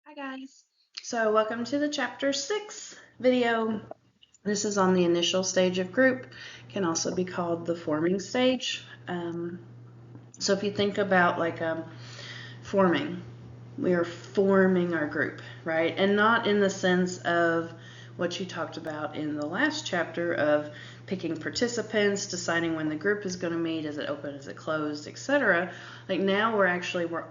Hi guys. So welcome to the chapter 6 video. This is on the initial stage of group, can also be called the forming stage. So if you think about forming, we are forming our group, right? And not in the sense of what you talked about in the last chapter of picking participants, deciding when the group is going to meet, is it open, is it closed, etc. Like now we're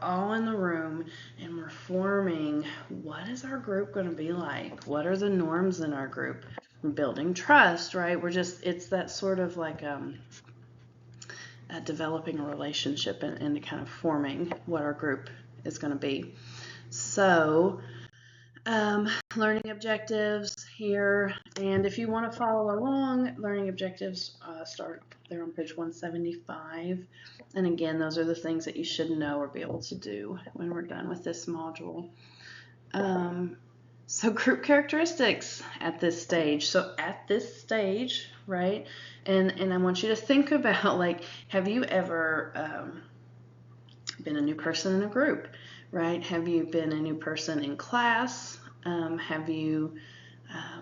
all in the room and we're forming what is our group going to be like? What are the norms in our group? Building trust, right? It's that sort of like developing a relationship and kind of forming what our group is going to be. So learning objectives here, and if you want to follow along, learning objectives start there on page 175, and again, those are the things that you should know or be able to do when we're done with this module. So group characteristics at this stage. So at this stage, right, and I want you to think about, like, have you ever been a new person in a group, right? Have you been a new person in class? Have you,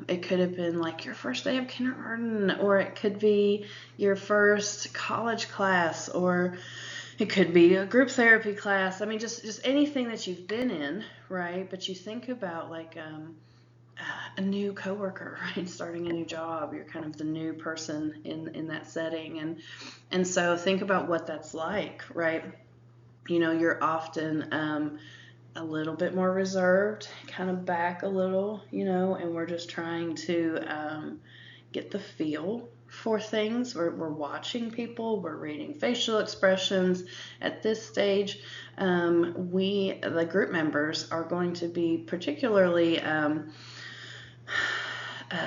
it could have been like your first day of kindergarten, or it could be your first college class, or it could be a group therapy class. I mean, just anything that you've been in, right? But you think about like a new coworker, right? Starting a new job, you're kind of the new person in that setting, and so think about what that's like, right? You know, you're often a little bit more reserved, kind of back a little, you know, and we're just trying to get the feel for things. We're watching people, we're reading facial expressions. At this stage, the group members, are going to be particularly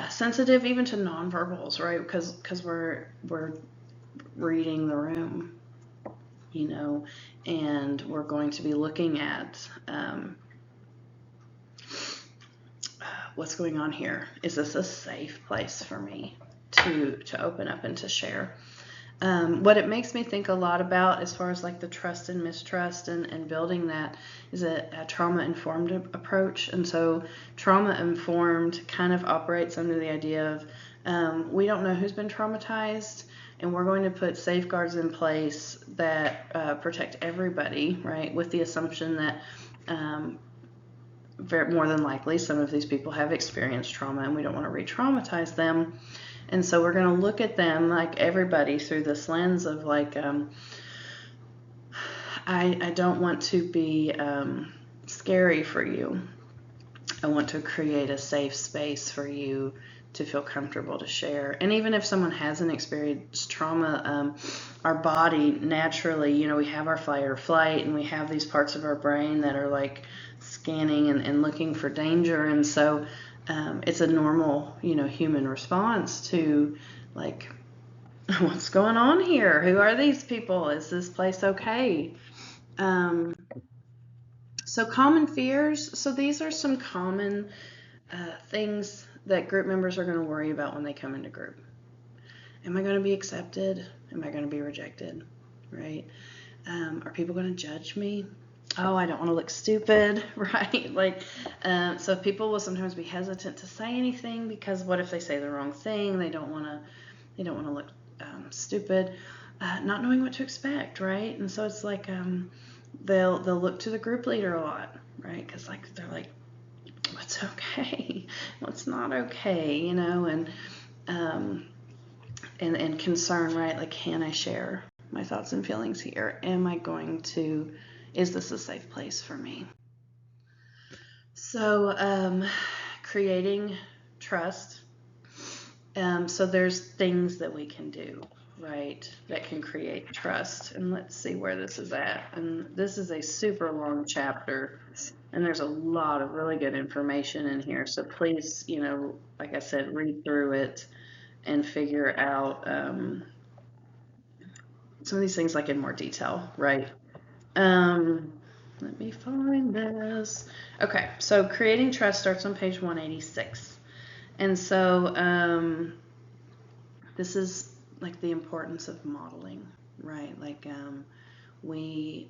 sensitive even to nonverbals, right? Because we're reading the room, you know, and we're going to be looking at what's going on here. Is this a safe place for me to open up and to share? What it makes me think a lot about, as far as like the trust and mistrust and building that, is a trauma-informed approach. And so trauma-informed kind of operates under the idea of we don't know who's been traumatized, and we're going to put safeguards in place that protect everybody, right? With the assumption that more than likely some of these people have experienced trauma and we don't want to re-traumatize them. And so we're going to look at them, like everybody, through this lens of like, I don't want to be scary for you. I want to create a safe space for you to feel comfortable to share. And even if someone hasn't experienced trauma, our body naturally, you know, we have our fight or flight, and we have these parts of our brain that are like scanning and looking for danger. And so it's a normal, you know, human response to like, what's going on here? Who are these people? Is this place okay? So common fears. So these are some common things that group members are going to worry about when they come into group. Am I going to be accepted? Am I going to be rejected? Right? Are people going to judge me? Oh, I don't want to look stupid, right? Like, so people will sometimes be hesitant to say anything because what if they say the wrong thing? They don't want to look stupid, not knowing what to expect, right? And so it's like they'll look to the group leader a lot, right? Because like they're like, what's okay, what's not okay, you know, and concern, right? Like, can I share my thoughts and feelings here? Is this a safe place for me? So creating trust. So there's things that we can do, right, that can create trust. And let's see where this is at. And this is a super long chapter, and there's a lot of really good information in here. So please, you know, like I said, read through it and figure out some of these things like in more detail, right? Um, Let me find this. Okay, so creating trust starts on page 186. And so this is like the importance of modeling, right? Like we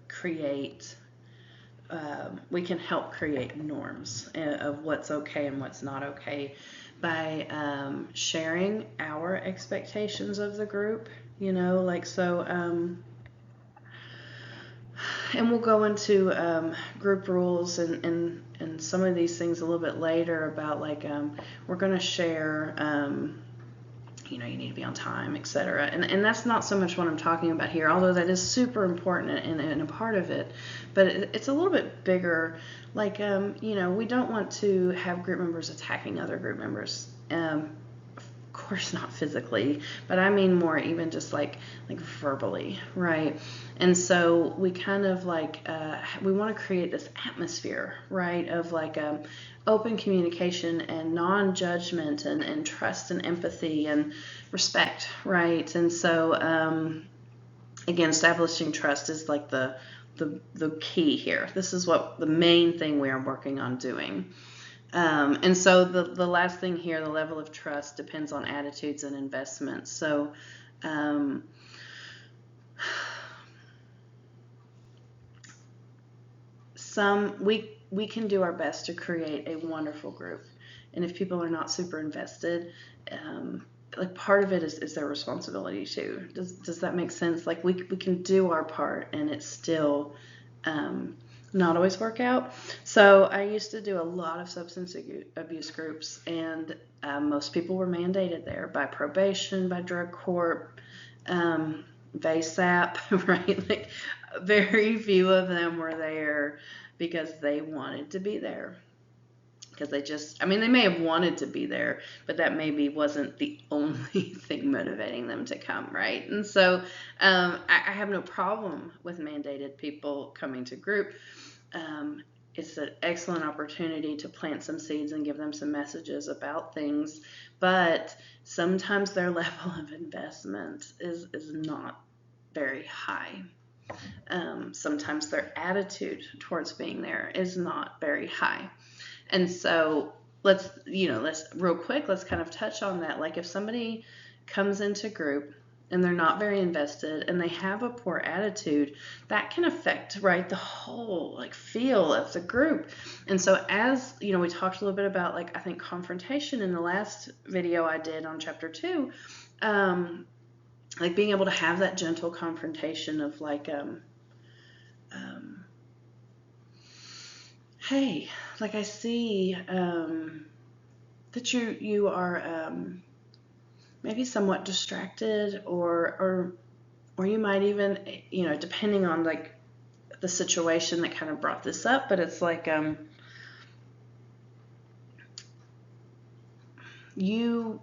create we can help create norms of what's okay and what's not okay by sharing our expectations of the group, like so. And we'll go into group rules and some of these things a little bit later about like we're going to share you need to be on time, etc. And that's not so much what I'm talking about here, although that is super important and a part of it. But it's a little bit bigger. Like, we don't want to have group members attacking other group members. Of course, not physically, but I mean more even just like verbally, right? And so we kind of like we want to create this atmosphere, right, of like open communication and non-judgment and trust and empathy and respect, right? And so again, establishing trust is like the key here. This is what the main thing we are working on doing. And so the last thing here, the level of trust depends on attitudes and investments. So we can do our best to create a wonderful group, and if people are not super invested, like part of it is their responsibility too. Does that make sense? Like we can do our part, and it's still not always work out. So I used to do a lot of substance abuse groups, and most people were mandated there by probation, by drug court, VASAP, right? Like very few of them were there because they wanted to be there. Because they may have wanted to be there, but that maybe wasn't the only thing motivating them to come, right? And so I have no problem with mandated people coming to group. It's an excellent opportunity to plant some seeds and give them some messages about things, but sometimes their level of investment is not very high. Sometimes their attitude towards being there is not very high. And so let's real quick, let's kind of touch on that. Like if somebody comes into group and they're not very invested and they have a poor attitude, that can affect, right, the whole like feel of the group. And so as, we talked a little bit about like, I think confrontation in the last video I did on chapter 2, like being able to have that gentle confrontation of like, hey, like I see that you are maybe somewhat distracted, or you might even, depending on like the situation that kind of brought this up, but it's like you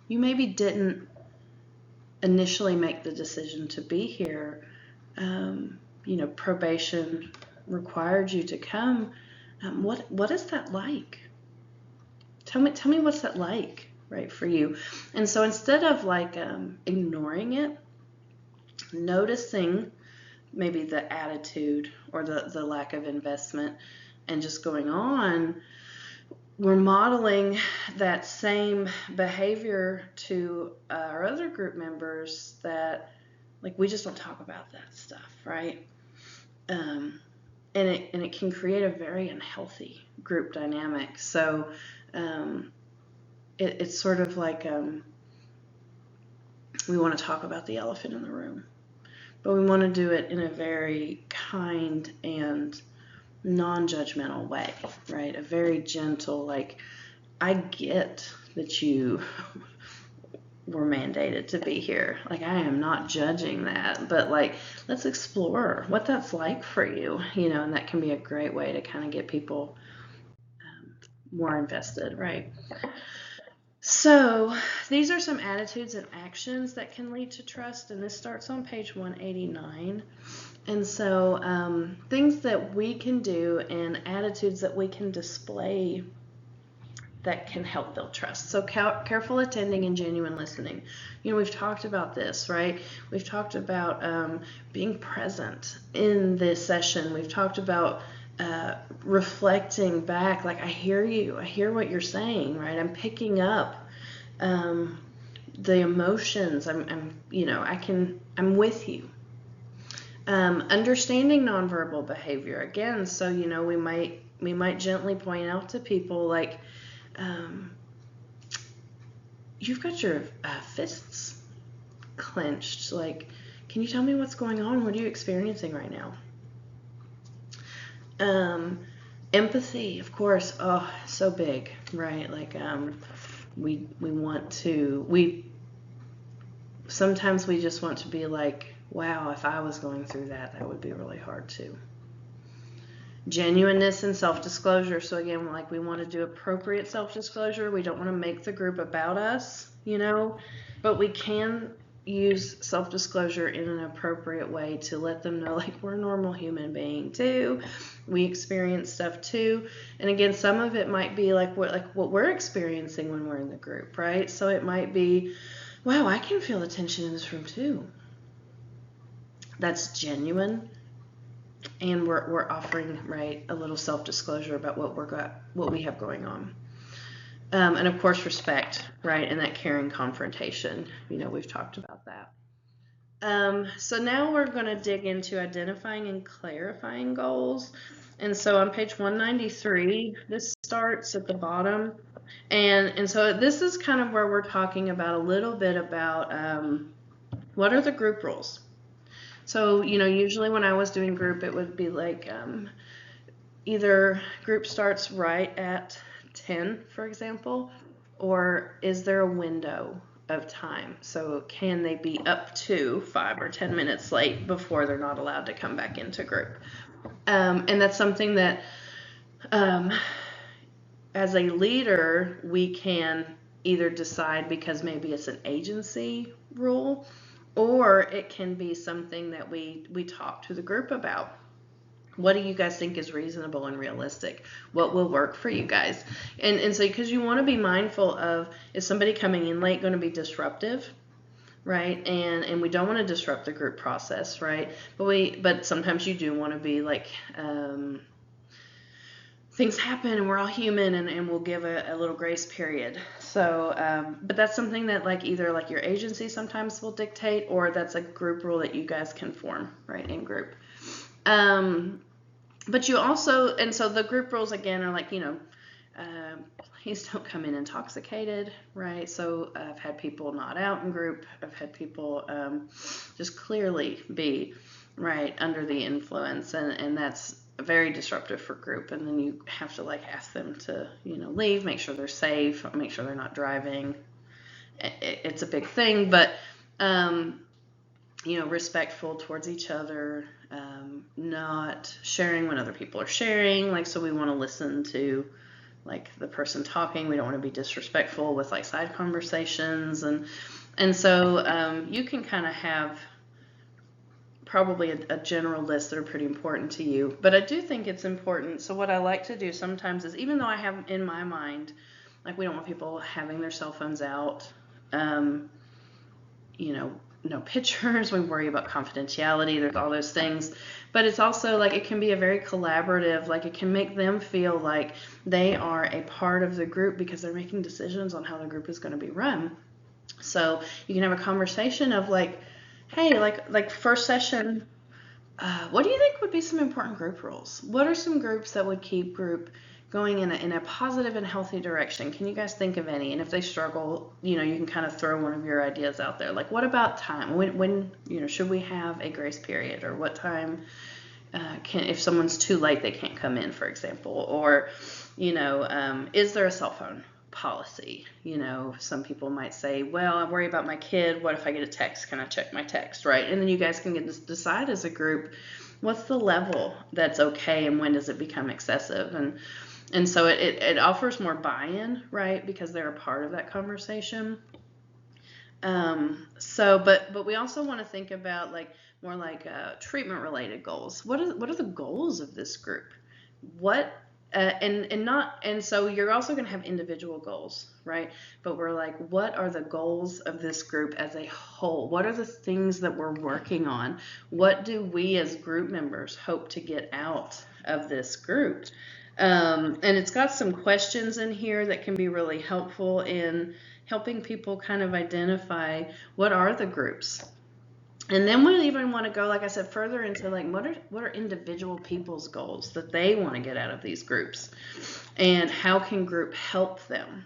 maybe didn't initially make the decision to be here. Probation required you to come. What is that like? Tell me what's that like, right, for you? And so instead of like ignoring it, noticing maybe the attitude or the lack of investment and just going on, we're modeling that same behavior to our other group members, that like we just don't talk about that stuff, right? And it can create a very unhealthy group dynamic. So it's sort of like we want to talk about the elephant in the room, but we want to do it in a very kind and non-judgmental way, right? A very gentle, like, I get that you were mandated to be here. Like, I am not judging that, but like, let's explore what that's like for you, and that can be a great way to kind of get people more invested, right? So these are some attitudes and actions that can lead to trust, and this starts on page 189. And so things that we can do and attitudes that we can display that can help build trust. So careful attending and genuine listening. We've talked about this, right? We've talked about being present in this session. We've talked about reflecting back, like, I hear you, I hear what you're saying, right? I'm picking up the emotions. I'm with you. Understanding nonverbal behavior again. So we might gently point out to people like, you've got your fists clenched. Like, can you tell me what's going on? What are you experiencing right now? Empathy, of course. Oh, so big, right? Like, we sometimes we just want to be like, wow, if I was going through that, that would be really hard too. Genuineness and self-disclosure. So again, like, we want to do appropriate self-disclosure. We don't want to make the group about us, but we can use self-disclosure in an appropriate way to let them know, like, we're a normal human being too. We experience stuff too. And again, some of it might be like what we're experiencing when we're in the group, right? So it might be, wow, I can feel the tension in this room too. That's genuine. And we're offering, right, a little self-disclosure about what we have going on. And of course, respect, right, and that caring confrontation. We've talked about that. So now we're going to dig into identifying and clarifying goals. And so on page 193, this starts at the bottom. And so this is kind of where we're talking about a little bit about what are the group rules. So, usually when I was doing group, it would be like either group starts right at 10, for example, or is there a window of time? So can they be up to 5 or 10 minutes late before they're not allowed to come back into group? And that's something that as a leader, we can either decide because maybe it's an agency rule, or it can be something that we talk to the group about. What do you guys think is reasonable and realistic? What will work for you guys? And so, because you want to be mindful of, is somebody coming in late going to be disruptive, right? And we don't want to disrupt the group process, right? But sometimes you do want to be like, things happen and we're all human, and we'll give a little grace period. So, but that's something that like either like your agency sometimes will dictate, or that's a group rule that you guys can form, right, in group. But you also, and so the group rules again are like, please don't come in intoxicated, right? So I've had people not out in group. I've had people just clearly be, right, under the influence, and that's very disruptive for group. And then you have to like ask them to, leave, make sure they're safe, make sure they're not driving. It's a big thing, but respectful towards each other, not sharing when other people are sharing. Like, so we want to listen to like the person talking. We don't want to be disrespectful with like side conversations. And so you can kind of have probably a general list that are pretty important to you. But I do think it's important. So what I like to do sometimes is, even though I have in my mind, like, we don't want people having their cell phones out, no pictures, we worry about confidentiality, there's all those things. But it's also like, it can be a very collaborative, like it can make them feel like they are a part of the group because they're making decisions on how the group is going to be run. So you can have a conversation of like, hey, like first session, what do you think would be some important group rules? What are some groups that would keep group going in a positive and healthy direction? Can you guys think of any? And if they struggle, you can kind of throw one of your ideas out there. Like, what about time? When should we have a grace period? Or what time if someone's too late, they can't come in, for example? Or, is there a cell phone policy? Some people might say, well, I worry about my kid. What if I get a text? Can I check my text, right? And then you guys can decide as a group, what's the level that's okay, and when does it become excessive? And so it offers more buy-in, right? Because they're a part of that conversation. But we also want to think about like more like treatment-related goals. What are the goals of this group? And so you're also going to have individual goals, right? But we're like, what are the goals of this group as a whole? What are the things that we're working on? What do we as group members hope to get out of this group? And it's got some questions in here that can be really helpful in helping people kind of identify what are the groups. And then we even want to go, like I said, further into like what are individual people's goals that they want to get out of these groups, and how can group help them.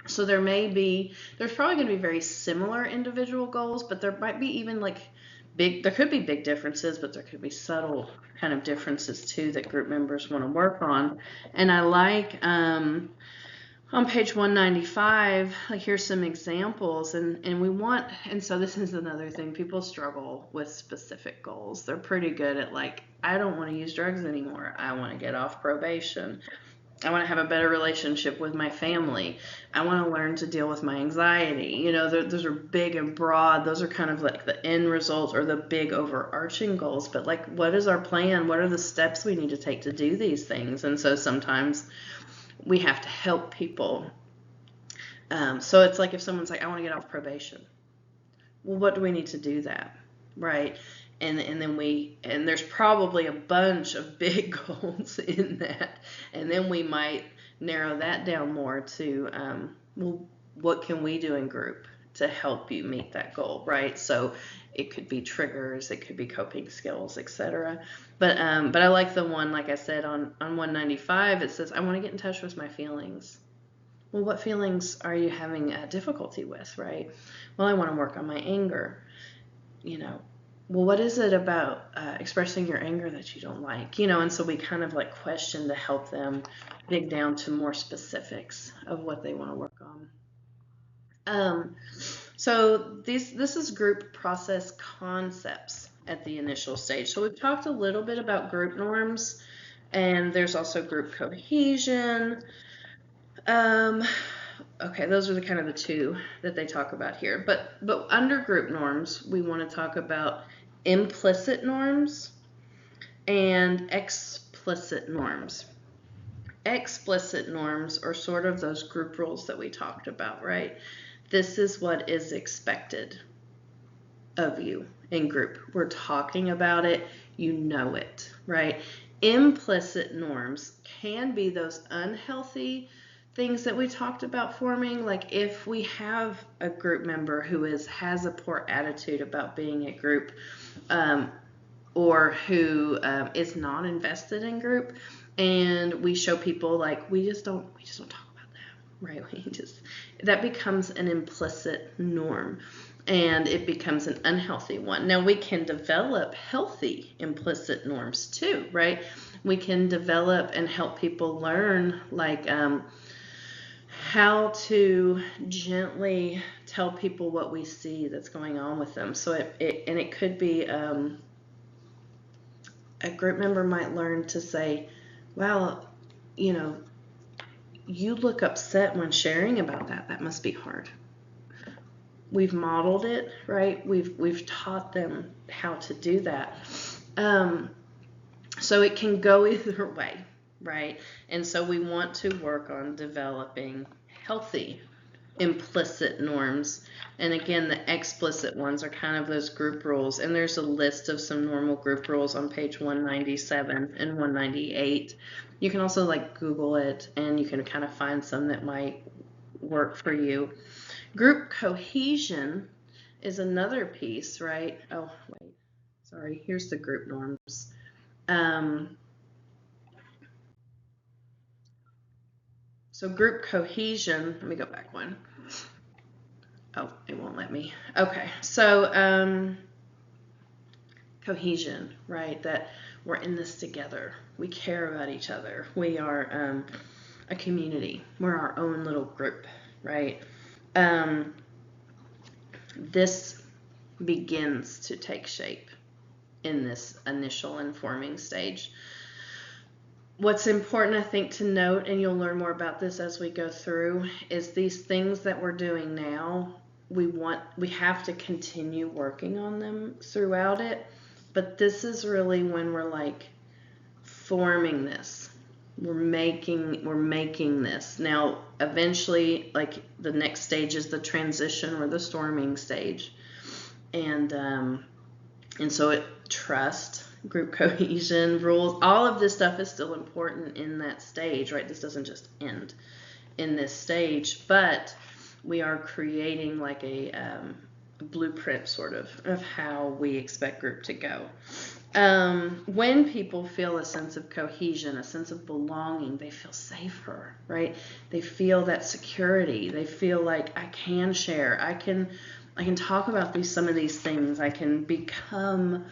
So there's probably going to be very similar individual goals, but there might be even like there could be big differences, but there could be subtle kind of differences too that group members want to work on. And I like on page 195, like here's some examples, and so this is another thing, people struggle with specific goals. They're pretty good at like, I don't want to use drugs anymore. I want to get off probation. I want to have a better relationship with my family. I want to learn to deal with my anxiety. You know, those are big and broad. Those are kind of like the end result or the big overarching goals. But like, what is our plan? What are the steps we need to take to do these things? And so sometimes we have to help people. So it's like if someone's like, I want to get off probation. Well, what do we need to do that? Right? And then there's probably a bunch of big goals in that. And then we might narrow that down more to, well, what can we do in group to help you meet that goal, right? So it could be triggers, it could be coping skills, etc. But I like the one, like I said, on 195, it says, I want to get in touch with my feelings. Well, what feelings are you having difficulty with, right? Well, I want to work on my anger. You know, well, what is it about expressing your anger that you don't like? You know, and so we kind of like question to help them dig down to more specifics of what they want to work on. So this is group process concepts at the initial stage. So we've talked a little bit about group norms, and there's also group cohesion. Okay, those are the kind of the two that they talk about here. But under group norms, we want to talk about implicit norms and explicit norms. Explicit norms are sort of those group rules that we talked about, right? This is what is expected of you in group. We're talking about it, you know it, right? Implicit norms can be those unhealthy things that we talked about forming, like if we have a group member who has a poor attitude about being at group, or who is not invested in group, and we show people like we just don't talk about that, right? That becomes an implicit norm, and it becomes an unhealthy one. Now we can develop healthy implicit norms too, right? We can develop and help people learn like how to gently tell people what we see that's going on with them. So it could be a group member might learn to say, well, you know, you look upset when sharing about that. That must be hard. We've modeled it, right? We've taught them how to do that. So it can go either way, right? And so we want to work on developing healthy implicit norms. And again, the explicit ones are kind of those group rules. And there's a list of some normal group rules on page 197 and 198. You can also like Google it, and you can kind of find some that might work for you. Group cohesion is another piece, right? Oh, wait, sorry, here's the group norms. So group cohesion, let me go back one. Oh, it won't let me. Okay, so cohesion, right? That we're in this together. We care about each other. We are a community. We're our own little group, right? This begins to take shape in this initial informing stage. What's important, I think, to note, and you'll learn more about this as we go through, is these things that we're doing now, we have to continue working on them throughout it, but this is really when we're like forming this. We're making this. Now, eventually, like the next stage is the transition or the storming stage. And so trust, group cohesion, rules, all of this stuff is still important in that stage, right? This doesn't just end in this stage, but we are creating like a blueprint sort of how we expect group to go. When people feel a sense of cohesion, a sense of belonging, they feel safer, right? They feel that security. They feel like I can share. I can talk about some of these things. I can become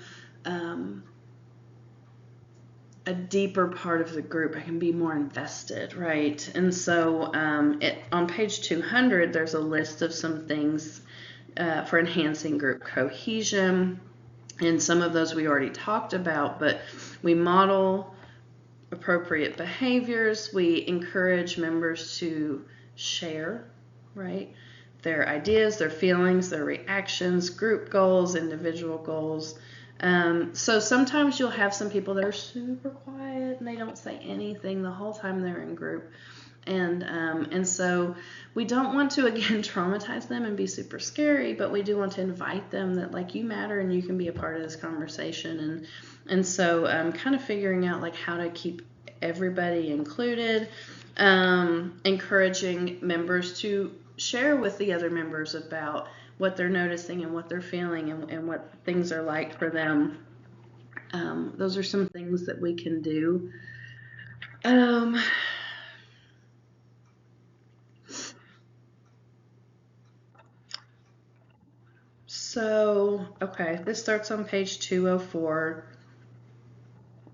a deeper part of the group. I can be more invested, right? And so on page 200, there's a list of some things for enhancing group cohesion. And some of those we already talked about, but we model appropriate behaviors. We encourage members to share, right? Their ideas, their feelings, their reactions, group goals, individual goals. So sometimes you'll have some people that are super quiet and they don't say anything the whole time they're in group. And so we don't want to, again, traumatize them and be super scary, but we do want to invite them that, like, you matter and you can be a part of this conversation. And so kind of figuring out, like, how to keep everybody included, encouraging members to share with the other members about what they're noticing and what they're feeling and what things are like for them. Those are some things that we can do. So, okay, this starts on page 204.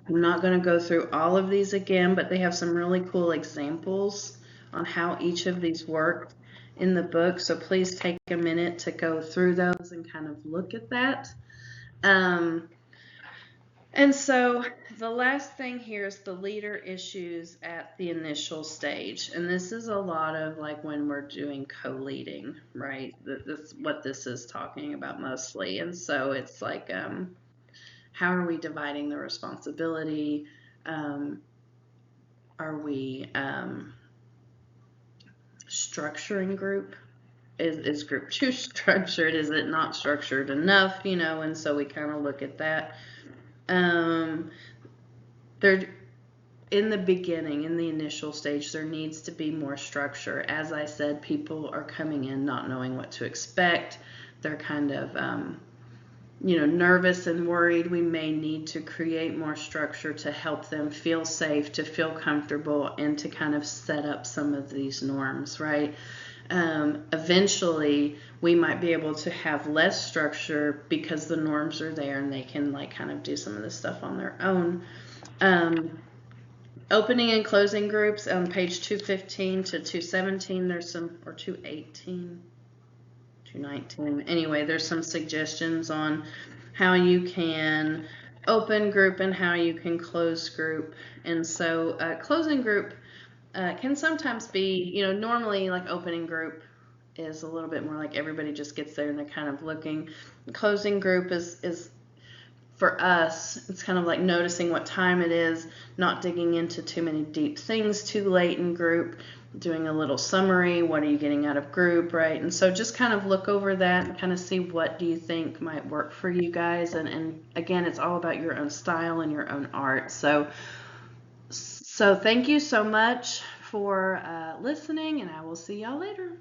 I'm not going to go through all of these again, but they have some really cool examples on how each of these work in the book. So please take a minute to go through those and kind of look at that. And so the last thing here is the leader issues at the initial stage. And this is a lot of like when we're doing co-leading, right? That's what this is talking about mostly. And so it's like, how are we dividing the responsibility? Are we structuring group? Is group too structured? Is it not structured enough? And so we kind of look at that. There, in the beginning, in the initial stage, there needs to be more structure. As I said, people are coming in not knowing what to expect. They're kind of, nervous and worried. We may need to create more structure to help them feel safe, to feel comfortable, and to kind of set up some of these norms, right? Eventually we might be able to have less structure because the norms are there and they can like kind of do some of this stuff on their own. Opening and closing groups on page 215 to 217, there's some, or 218, 219. Anyway, there's some suggestions on how you can open group and how you can close group. And so closing group can sometimes be, normally like opening group is a little bit more like everybody just gets there and they're kind of looking. Closing group is for us, it's kind of like noticing what time it is, not digging into too many deep things too late in group, doing a little summary, what are you getting out of group, right? And so just kind of look over that and kind of see what do you think might work for you guys. And again, it's all about your own style and your own art. So thank you so much for listening, and I will see y'all later.